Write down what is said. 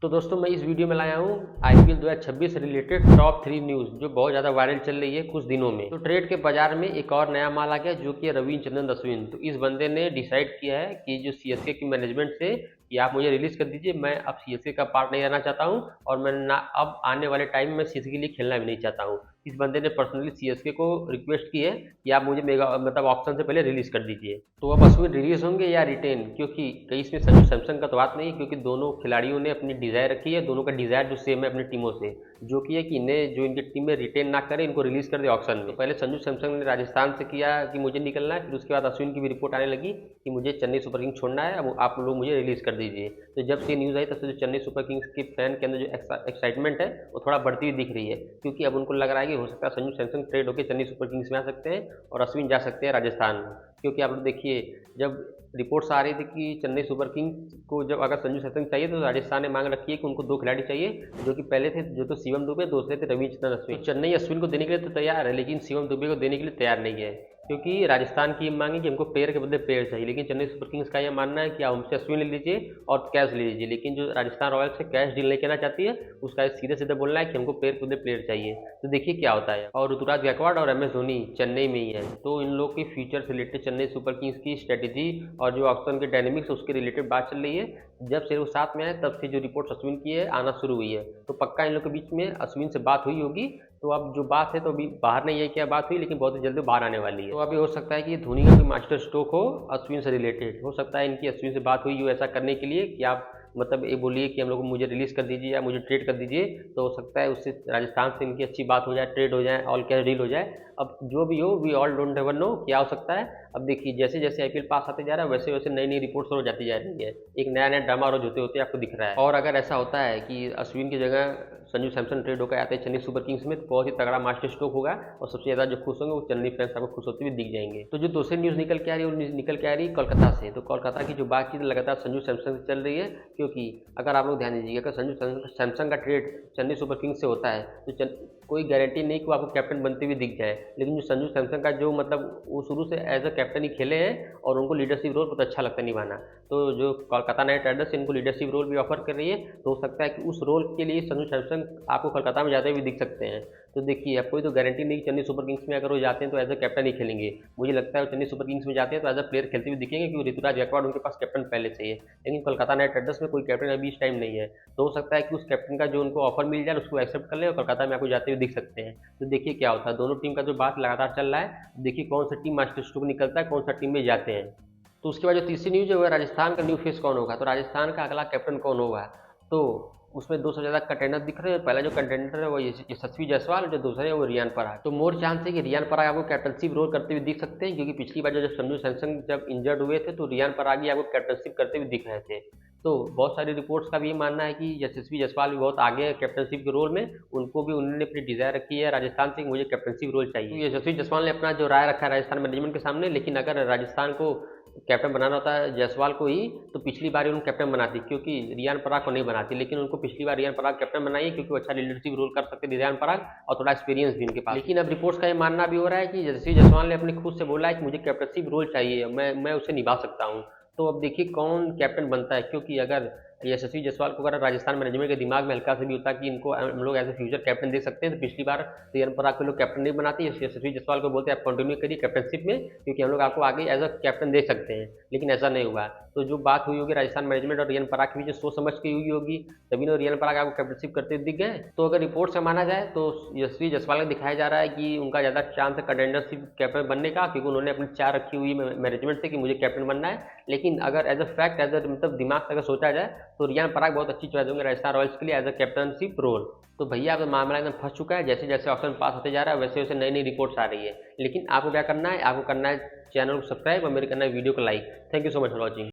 तो दोस्तों मैं इस वीडियो में लाया हूँ आईपीएल 2026 से रिलेटेड टॉप 3 न्यूज़ जो बहुत ज़्यादा वायरल चल रही है कुछ दिनों में। तो ट्रेड के बाजार में एक और नया माल आ गया जो कि रविचंद्रन अश्विन। तो इस बंदे ने डिसाइड किया है कि जो सीएसके की मैनेजमेंट से कि आप मुझे रिलीज कर दीजिए, मैं अब सीएसके का पार्ट नहीं रहना चाहता हूँ और मैं ना अब आने वाले टाइम में सीएसके के लिए खेलना भी नहीं चाहता हूँ। इस बंदे ने पर्सनली सीएसके को रिक्वेस्ट की है कि आप मुझे मेगा मतलब ऑप्शन से पहले रिलीज कर दीजिए। तो अब अश्विन रिलीज होंगे या रिटेन, क्योंकि कहीं इसमें संजू सैमसन का तो बात नहीं है, क्योंकि दोनों खिलाड़ियों ने अपनी डिजायर रखी है, दोनों का डिजायर जो सेम है अपनी टीमों से, जो कि है कि इन्हें जो इनकी टीम में रिटेन ना करे, इनको रिलीज कर दे ऑप्शन में। तो पहले संजू सैमसन ने राजस्थान से किया कि मुझे निकलना है, फिर उसके बाद अश्विन की भी रिपोर्ट आने लगी कि मुझे चेन्नई सुपर किंग्स छोड़ना है, अब आप लोग मुझे रिलीज कर दीजिए। तो जब से न्यूज़ आई तब से जो चेन्नई सुपर किंग्स के फैन के अंदर जो एक्साइटमेंट है वो थोड़ा बढ़ती हुई दिख रही है, क्योंकि अब उनको लग रहा है कि हो सकता है संजू सैमसन ट्रेड होकर चेन्नई सुपर किंग्स में आ सकते हैं और अश्विन जा सकते हैं राजस्थान में। क्योंकि आप लोग देखिए, जब रिपोर्ट्स आ रही थी कि चेन्नई सुपर किंग्स को जब अगर संजू सैमसन चाहिए तो राजस्थान ने मांग रखी है कि उनको 2 खिलाड़ी चाहिए, जो कि पहले थे जो तो शिवम दुबे, दूसरे थे रविचंद्रन अश्विन। तो चेन्नई अश्विन को देने के लिए तो तैयार है, लेकिन शिवम दुबे को देने के लिए तैयार नहीं है, क्योंकि राजस्थान की मांग है कि हमको प्लेयर के बदले प्लेयर चाहिए। लेकिन चेन्नई सुपर किंग्स का यह मानना है कि आप हमसे अश्विन ले लीजिए और कैश ले लीजिए, लेकिन जो राजस्थान रॉयल्स से कैश डील नहीं करना चाहती है उसका सीधे सीधे बोलना है कि हमको प्लेयर के बदले प्लेयर चाहिए। तो देखिए क्या होता है। और ऋतुराज गायकवाड़ और एम एस धोनी चेन्नई में ही है, तो इन लोग के फ्यूचर से रिलेटेड चेन्नई सुपर किंग्स की स्ट्रेटेजी और जो ऑप्शन के डायनेमिक्स उसके रिलेटेड बात चल रही है। जब से वो साथ में आए तब से जो रिपोर्ट अश्विन की है आना शुरू हुई है, तो पक्का इन लोग के बीच में अश्विन से बात हुई होगी। तो अब जो बात है तो अभी बाहर नहीं है क्या बात हुई, लेकिन बहुत ही जल्दी बाहर आने वाली है। तो अभी हो सकता है कि धोनी का कोई मास्टर स्ट्रोक हो अश्विन से रिलेटेड, हो सकता है इनकी अश्विन से बात हुई हो ऐसा करने के लिए कि आप मतलब ये बोलिए कि हम लोग मुझे रिलीज कर दीजिए या मुझे ट्रेड कर दीजिए। तो हो सकता है उससे राजस्थान से इनकी अच्छी बात हो जाए, ट्रेड हो जाए, ऑल कैश डील हो जाए। अब जो भी हो, we all don't ever know क्या हो सकता है। अब देखिए जैसे जैसे आईपीएल पास आते जा रहा है वैसे वैसे नई नई रिपोर्ट्स हो जाती जा रही है, एक नया नया ड्रामा रोज होते होते आपको दिख रहा है। और अगर ऐसा होता है कि अश्विन की जगह संजू सैमसन ट्रेड होकर आते हैं चेन्नई सुपर किंग्स में, तो बहुत ही तगड़ा मास्टर स्ट्रोक होगा और सबसे ज़्यादा जो खुश होंगे वो चेन्नई फैंस आपको खुश होते हुए दिख जाएंगे। तो जो दूसरी न्यूज़ निकल के आ रही है वो निकल के आ रही है कोलकाता से। तो कोलकाता की जो बातचीत लगातार संजू सैमसन से चल रही है, क्योंकि अगर आप लोग ध्यान दीजिएगा, अगर संजू सैमसन का ट्रेड चेन्नई सुपर किंग्स से होता है तो कोई गारंटी नहीं कि वो आपको कैप्टन बनते हुए दिख जाए। लेकिन जो संजू सैमसन का जो मतलब वो शुरू से एज अ कैप्टन ही खेले हैं और उनको लीडरशिप रोल बहुत अच्छा लगता है निभाना, तो जो कोलकाता नाइट राइडर्स इनको लीडरशिप रोल भी ऑफर कर रही है। तो हो सकता है कि उस रोल के लिए संजू सैमसन आपको कोलकाता में जाते हुए दिख सकते हैं। तो देखिए अब कोई तो गारंटी नहीं कि चेन्नई सुपर किंग्स में अगर वो जाते हैं तो एज अ कैप्टन ही खेलेंगे। मुझे लगता है वो चेन्नई सुपर किंग्स में जाते हैं तो एज अ प्लेयर खेलते हुए दिखेंगे, क्योंकि ऋतुराज गायकवाड़ उनके पास कैप्टन पहले से ही है। लेकिन कोलकाता नाइट राइडर्स में कोई कैप्टन अभी इस टाइम नहीं है, तो हो सकता है कि उस कैप्टन का जो उनको ऑफर मिल जाए उसको एक्सेप्ट कर ले और कोलकाता में आपको जाते हुए दिख सकते हैं। तो देखिए क्या होता है, दोनों टीम का जो बात लगातार चल रहा है, देखिए कौन सा टीम मास्टर स्ट्रोक निकलता है, कौन सा टीम में जाते हैं। तो उसके बाद जो तीसरी न्यूज़ है वो राजस्थान का न्यू फेस कौन होगा। तो राजस्थान का अगला कैप्टन कौन होगा, तो उसमें 200 ज़्यादा कंटेंडर दिख रहे हैं। पहला जो कंटेंडर है वो यशस्वी जायसवाल, जो दूसरे है वो रियान पराग। तो मोर चांस है कि रियान पराग आपको कैप्टनशिप रोल करते हुए दिख सकते हैं, क्योंकि पिछली बार जब संजू सैमसन जब इंजर्ड हुए थे तो रियान पराग ही आपको कैप्टनशिप करते हुए दिख रहे थे। तो बहुत सारी रिपोर्ट्स का भी ये मानना है कि यशस्वी जायसवाल भी बहुत आगे है कैप्टनशिप के रोल में, उनको भी उन्होंने अपनी डिजायर रखी है राजस्थान से कि मुझे कैप्टनशिप रोल चाहिए। तो यशस्वी जायसवाल ने अपना जो राय रखा है राजस्थान मैनेजमेंट के सामने, लेकिन अगर राजस्थान को कैप्टन बनाना होता है जायसवाल को ही तो पिछली बार उनको कैप्टन बनाती, क्योंकि रियान पराग को नहीं बनाती। लेकिन उनको पिछली बार रियान पराग कैप्टन बनाई है, क्योंकि वो अच्छा लीडरशिप रोल कर सकते रियान पराग और थोड़ा एक्सपीरियंस भी उनके पास। लेकिन अब रिपोर्ट्स का ये मानना भी हो रहा है कि यशस्वी जायसवाल ने अपने खुद से बोला है कि मुझे कैप्टनशिप रोल चाहिए, मैं उसे निभा सकता हूँ। तो अब देखिए कौन कैप्टन बनता है, क्योंकि अगर यशस्वी जायसवाल को अगर राजस्थान मैनेजमेंट के दिमाग में हल्का से भी होता कि इनको हम लोग एज ए फ्यूचर कैप्टन देख सकते हैं, तो पिछली बार रियान पराग को लोग कैप्टन नहीं बनाते, यशस्वी जायसवाल को बोलते आप कंटिन्यू करिए कैप्टनशिप में, क्योंकि हम लोग आपको आगे एज अ कैप्टन दे सकते हैं। लेकिन ऐसा नहीं हुआ। तो जो बात हुई होगी राजस्थान मैनेजमेंट और रियान पराग के बीच सोच समझ के हुई होगी, तभी ना रियान पराग आपको कैप्टनशिप करते दिख गए। तो अगर रिपोर्ट से माना जाए तो यशस्वी जायसवाल को दिखाया जा रहा है कि उनका ज़्यादा चांस है कंटेंडरशिप कैप्टन बनने का, क्योंकि उन्होंने अपनी 4 रखी हुई मैनेजमेंट से कि मुझे कैप्टन बनना है। लेकिन अगर as a fact as a मतलब दिमाग से अगर सोचा जाए तो रियान पराग बहुत अच्छी चॉइस होंगे राजस्थान रॉयल्स के लिए एज अ कैप्टनशिप रोल। तो भैया अब मामला एकदम फंस चुका है, जैसे जैसे ऑप्शन पास होते जा रहा है वैसे वैसे नई नई रिपोर्ट्स आ रही है। लेकिन आपको क्या करना है, आपको करना है चैनल को सब्सक्राइब और मेरे करना है वीडियो को like. Thank you so much for watching.